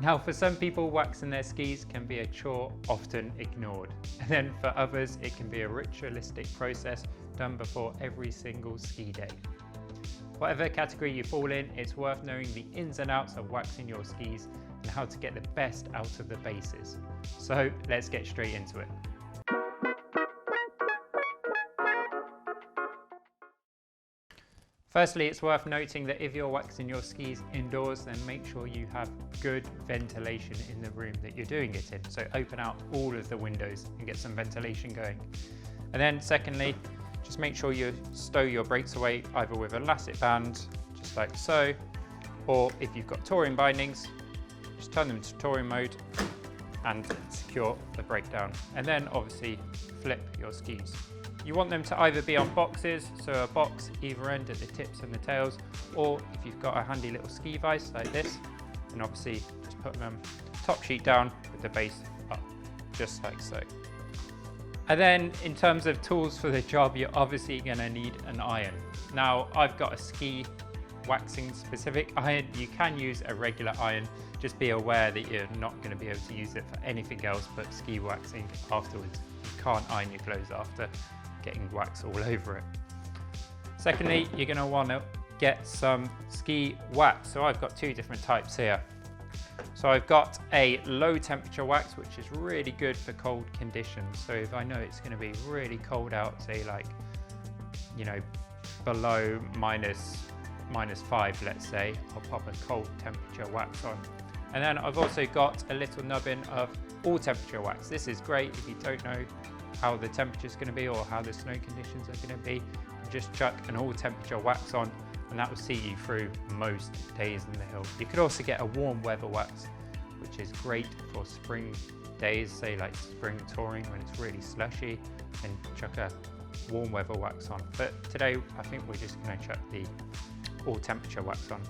Now, for some people, waxing their skis can be a chore often ignored. And then for others, it can be a ritualistic process done before every single ski day. Whatever category you fall in, it's worth knowing the ins and outs of waxing your skis and how to get the best out of the bases. So let's get straight into it. Firstly, it's worth noting that if you're waxing your skis indoors, then make sure you have good ventilation in the room that you're doing it in. So open out all of the windows and get some ventilation going. And then secondly, just make sure you stow your brakes away either with an elastic band, just like so, or if you've got touring bindings, just turn them to touring mode and secure the brake down. And then obviously flip your skis. You want them to either be on boxes, so a box either end at the tips and the tails, or if you've got a handy little ski vise like this, then obviously just put them top sheet down with the base up, just like so. And then in terms of tools for the job, you're obviously going to need an iron. Now, I've got a ski waxing specific iron. You can use a regular iron, just be aware that you're not going to be able to use it for anything else but ski waxing afterwards. You can't iron your clothes after getting wax all over it. Secondly, you're going to want to get some ski wax. So I've got two different types here. So I've got a low temperature wax, which is really good for cold conditions. So if I know it's going to be really cold out, say like, you know, below minus 5, let's say, I'll pop a cold temperature wax on. And then I've also got a little nubbin of all temperature wax. This is great if you don't know how the temperature is going to be or how the snow conditions are going to be. Just chuck an all temperature wax on and that will see you through most days in the hill. You could also get a warm weather wax, which is great for spring days, say like spring touring when it's really slushy, and chuck a warm weather wax on. But today I think we're just going to chuck the all temperature wax on.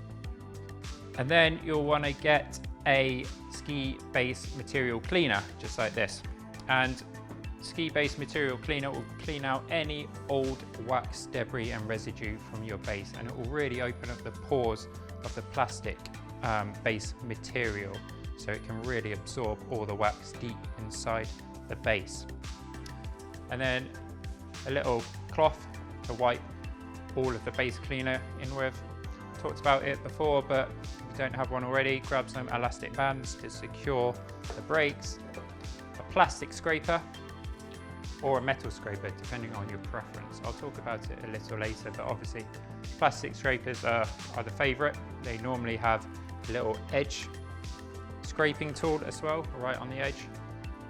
And then you'll want to get a ski base material cleaner, just like this. And ski base material cleaner will clean out any old wax debris and residue from your base, and it will really open up the pores of the plastic base material, so it can really absorb all the wax deep inside the base. And then a little cloth to wipe all of the base cleaner in with. Talked about it before, but if you don't have one already, grab some elastic bands to secure the brakes, a plastic scraper or a metal scraper, depending on your preference. I'll talk about it a little later, but obviously plastic scrapers are the favorite. They normally have a little edge scraping tool as well, right on the edge.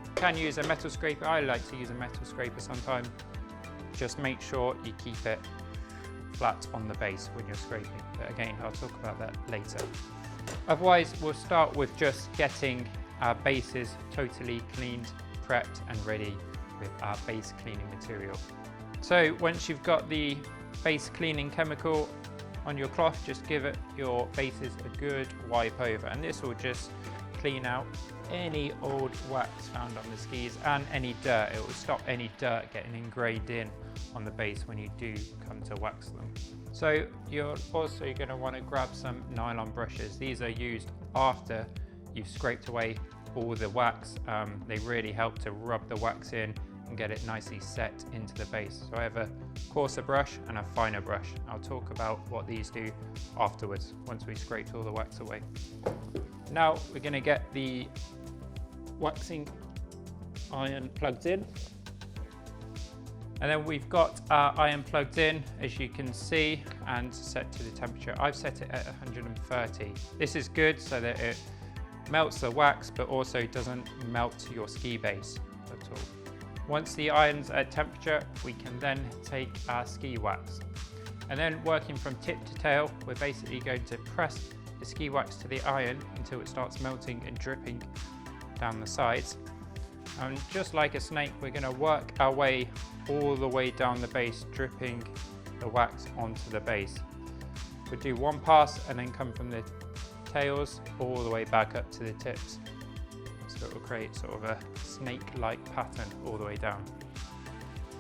You can use a metal scraper. I like to use a metal scraper sometimes. Just make sure you keep it flat on the base when you're scraping. But again, I'll talk about that later. Otherwise, we'll start with just getting our bases totally cleaned, prepped and ready with our base cleaning material. So once you've got the base cleaning chemical on your cloth, just give it your bases a good wipe over, and this will just clean out any old wax found on the skis and any dirt. It will stop any dirt getting ingrained in on the base when you do come to wax them. So you're also going to want to grab some nylon brushes. These are used after you've scraped away all the wax. They really help to rub the wax in and get it nicely set into the base. So I have a coarser brush and a finer brush. I'll talk about what these do afterwards, once we scraped all the wax away. Now we're going to get the waxing iron plugged in. And then we've got our iron plugged in, as you can see, and set to the temperature. I've set it at 130. This is good so that it melts the wax, but also doesn't melt your ski base at all. Once the iron's at temperature, we can then take our ski wax. And then working from tip to tail, we're basically going to press the ski wax to the iron until it starts melting and dripping down the sides. And just like a snake, we're going to work our way all the way down the base, dripping the wax onto the base. We'll do one pass and then come from the tails all the way back up to the tips. So it will create sort of a snake-like pattern all the way down.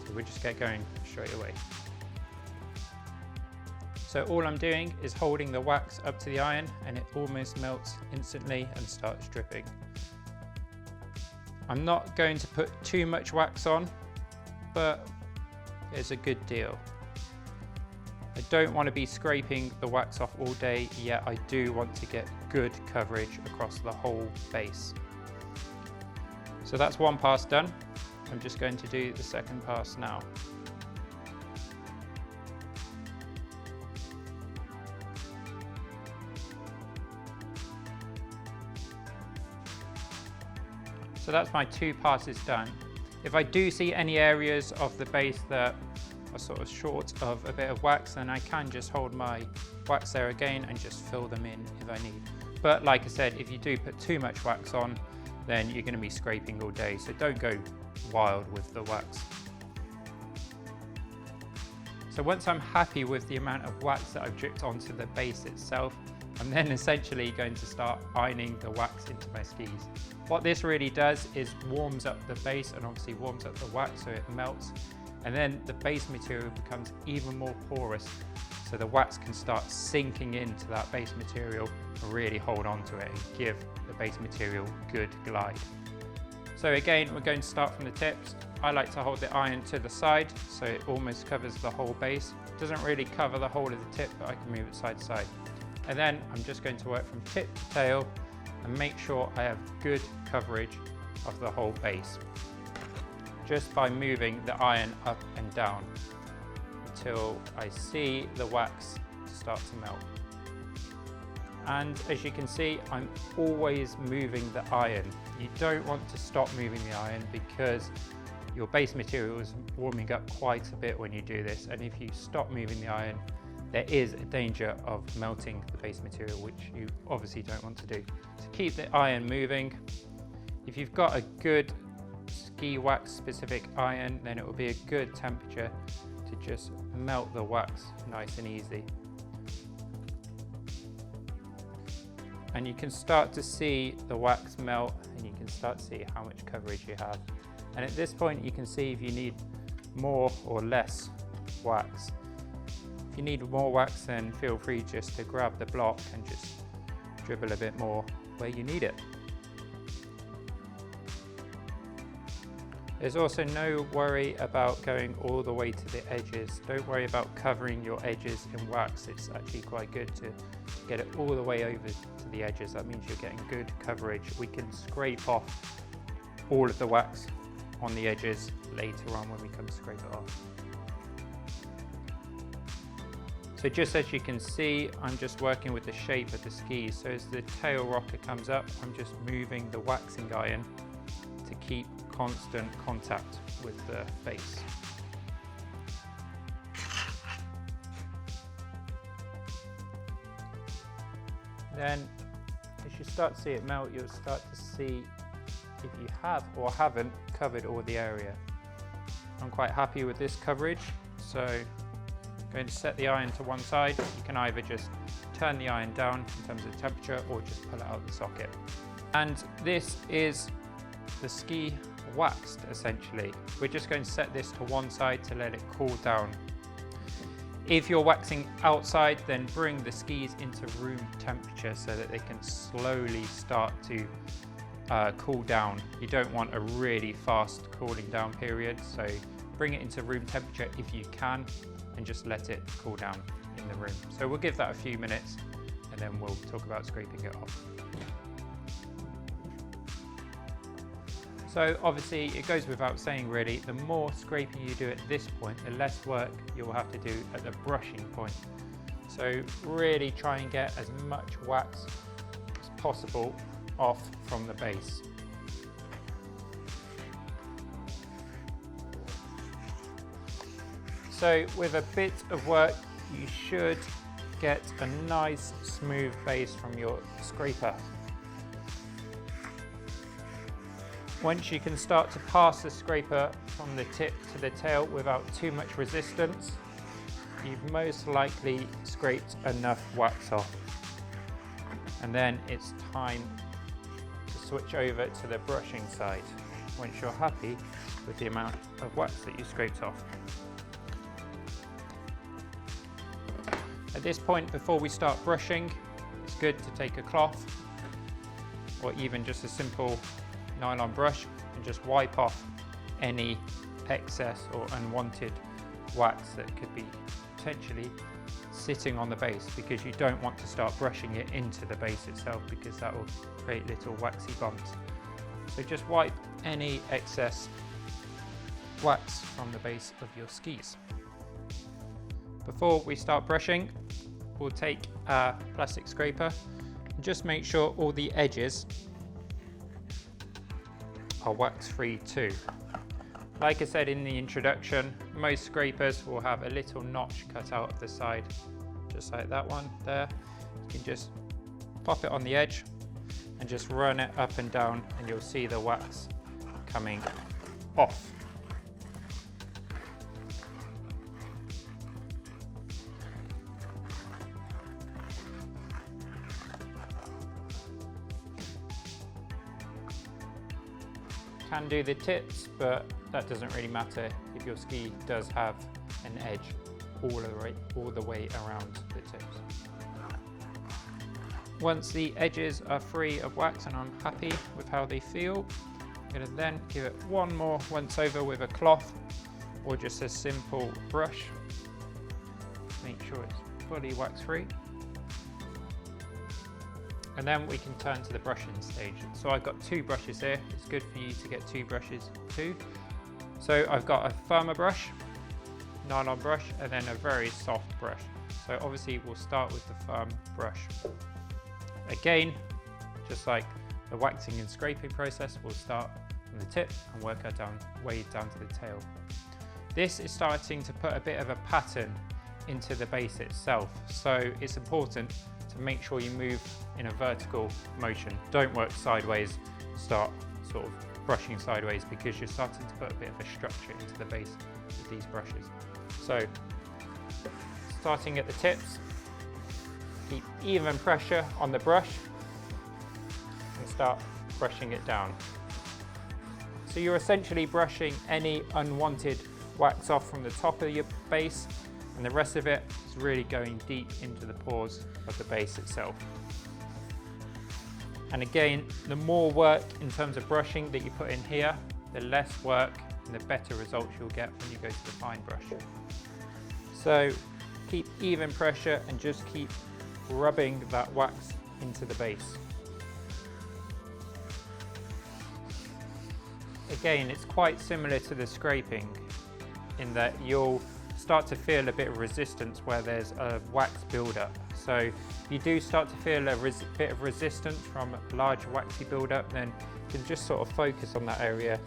So we'll just get going straight away. So all I'm doing is holding the wax up to the iron and it almost melts instantly and starts dripping. I'm not going to put too much wax on, but it's a good deal. I don't want to be scraping the wax off all day, yet I do want to get good coverage across the whole base. So that's one pass done. I'm just going to do the second pass now. So that's my 2 passes done. If I do see any areas of the base that are sort of short of a bit of wax, then I can just hold my wax there again and just fill them in if I need. But like I said, if you do put too much wax on, then you're going to be scraping all day, so don't go wild with the wax. So once I'm happy with the amount of wax that I've dripped onto the base itself, I'm then essentially going to start ironing the wax into my skis. What this really does is warms up the base and obviously warms up the wax so it melts, and then the base material becomes even more porous, so the wax can start sinking into that base material and really hold on to it and give the base material good glide. So again, we're going to start from the tips. I like to hold the iron to the side so it almost covers the whole base. It doesn't really cover the whole of the tip, but I can move it side to side. And then I'm just going to work from tip to tail and make sure I have good coverage of the whole base, just by moving the iron up and down until I see the wax start to melt. And as you can see, I'm always moving the iron. You don't want to stop moving the iron because your base material is warming up quite a bit when you do this, and if you stop moving the iron, there is a danger of melting the base material, which you obviously don't want to do. To keep the iron moving, if you've got a good ski wax specific iron, then it will be a good temperature to just melt the wax nice and easy. And you can start to see the wax melt, and you can start to see how much coverage you have. And at this point you can see if you need more or less wax. If you need more wax, then feel free just to grab the block and just dribble a bit more where you need it. There's also no worry about going all the way to the edges. Don't worry about covering your edges in wax. It's actually quite good to get it all the way over to the edges. That means you're getting good coverage. We can scrape off all of the wax on the edges later on when we come to scrape it off. So just as you can see, I'm just working with the shape of the skis. So as the tail rocker comes up, I'm just moving the waxing iron to keep constant contact with the base. Then as you start to see it melt, you'll start to see if you have or haven't covered all the area. I'm quite happy with this coverage, so going to set the iron to one side. You can either just turn the iron down in terms of temperature or just pull it out of the socket. And this is the ski waxed essentially. We're just going to set this to one side to let it cool down. If you're waxing outside, then bring the skis into room temperature so that they can slowly start to cool down. You don't want a really fast cooling down period, so bring it into room temperature if you can and just let it cool down in the room. So we'll give that a few minutes and then we'll talk about scraping it off. So obviously it goes without saying really, the more scraping you do at this point, the less work you'll have to do at the brushing point. So really try and get as much wax as possible off from the base. So with a bit of work, you should get a nice smooth base from your scraper. Once you can start to pass the scraper from the tip to the tail without too much resistance, you've most likely scraped enough wax off. And then it's time to switch over to the brushing side once you're happy with the amount of wax that you scraped off. At this point, before we start brushing, it's good to take a cloth or even just a simple nylon brush and just wipe off any excess or unwanted wax that could be potentially sitting on the base, because you don't want to start brushing it into the base itself, because that will create little waxy bumps. So just wipe any excess wax from the base of your skis. Before we start brushing, we'll take a plastic scraper and just make sure all the edges are wax free too. Like I said in the introduction, most scrapers will have a little notch cut out of the side, just like that one there. You can just pop it on the edge and just run it up and down, and you'll see the wax coming off. Can do the tips, but that doesn't really matter if your ski does have an edge all the way around the tips. Once the edges are free of wax and I'm happy with how they feel, I'm going to then give it one more once over with a cloth or just a simple brush. Make sure it's fully wax free. And then we can turn to the brushing stage. So I've got two brushes here. It's good for you to get two brushes too. So I've got a firmer brush, nylon brush, and then a very soft brush. So obviously we'll start with the firm brush. Again, just like the waxing and scraping process, we'll start from the tip and work our way down to the tail. This is starting to put a bit of a pattern into the base itself. So it's important to make sure you move in a vertical motion. Don't work sideways, start sort of brushing sideways, because you're starting to put a bit of a structure into the base with these brushes. So starting at the tips, keep even pressure on the brush and start brushing it down. So you're essentially brushing any unwanted wax off from the top of your base, and the rest of it is really going deep into the pores of the base itself. And again, the more work in terms of brushing that you put in here, the less work and the better results you'll get when you go to the fine brush. So keep even pressure and just keep rubbing that wax into the base. Again, it's quite similar to the scraping in that you'll start to feel a bit of resistance where there's a wax buildup. So if you do start to feel a bit of resistance from a large waxy buildup, then you can just sort of focus on that area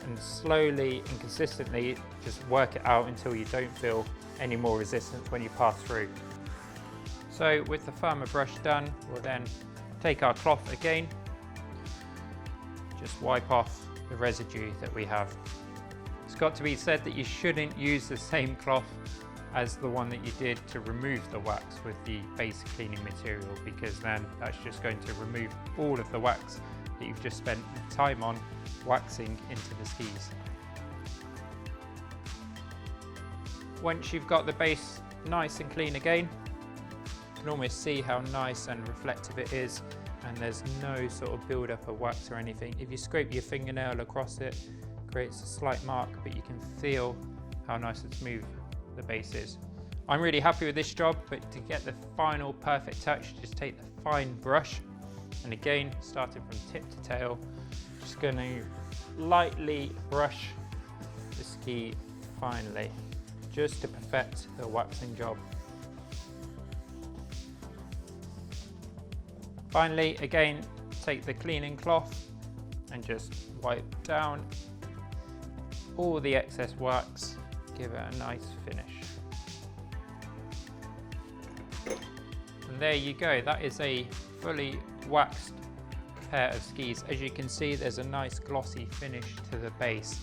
and slowly and consistently just work it out until you don't feel any more resistance when you pass through. So with the firmer brush done, we'll then take our cloth again, just wipe off the residue that we have. It's got to be said that you shouldn't use the same cloth as the one that you did to remove the wax with the base cleaning material, because then that's just going to remove all of the wax that you've just spent time on waxing into the skis. Once you've got the base nice and clean again, you can almost see how nice and reflective it is, and there's no sort of build-up of wax or anything. If you scrape your fingernail across it, it creates a slight mark, but you can feel how nice and smooth the base is. I'm really happy with this job, but to get the final perfect touch, just take the fine brush, and again, starting from tip to tail, just going to lightly brush the ski finely, just to perfect the waxing job. Finally, again, take the cleaning cloth and just wipe down all the excess wax, give it a nice finish. And there you go, that is a fully waxed pair of skis. As you can see, there's a nice glossy finish to the base.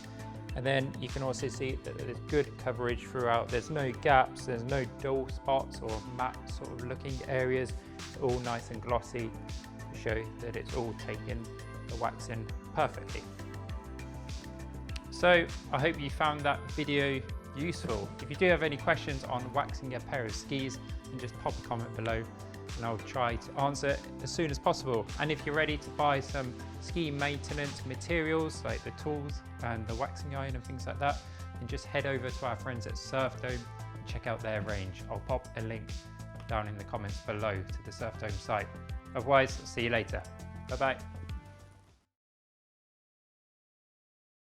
And then you can also see that there's good coverage throughout. There's no gaps, there's no dull spots or matte sort of looking areas. It's all nice and glossy to show that it's all taken the wax in perfectly. So I hope you found that video useful. If you do have any questions on waxing a pair of skis, then just pop a comment below and I'll try to answer it as soon as possible. And if you're ready to buy some ski maintenance materials like the tools and the waxing iron and things like that, then just head over to our friends at Surf Dome and check out their range. I'll pop a link down in the comments below to the Surf Dome site. Otherwise, see you later. Bye bye.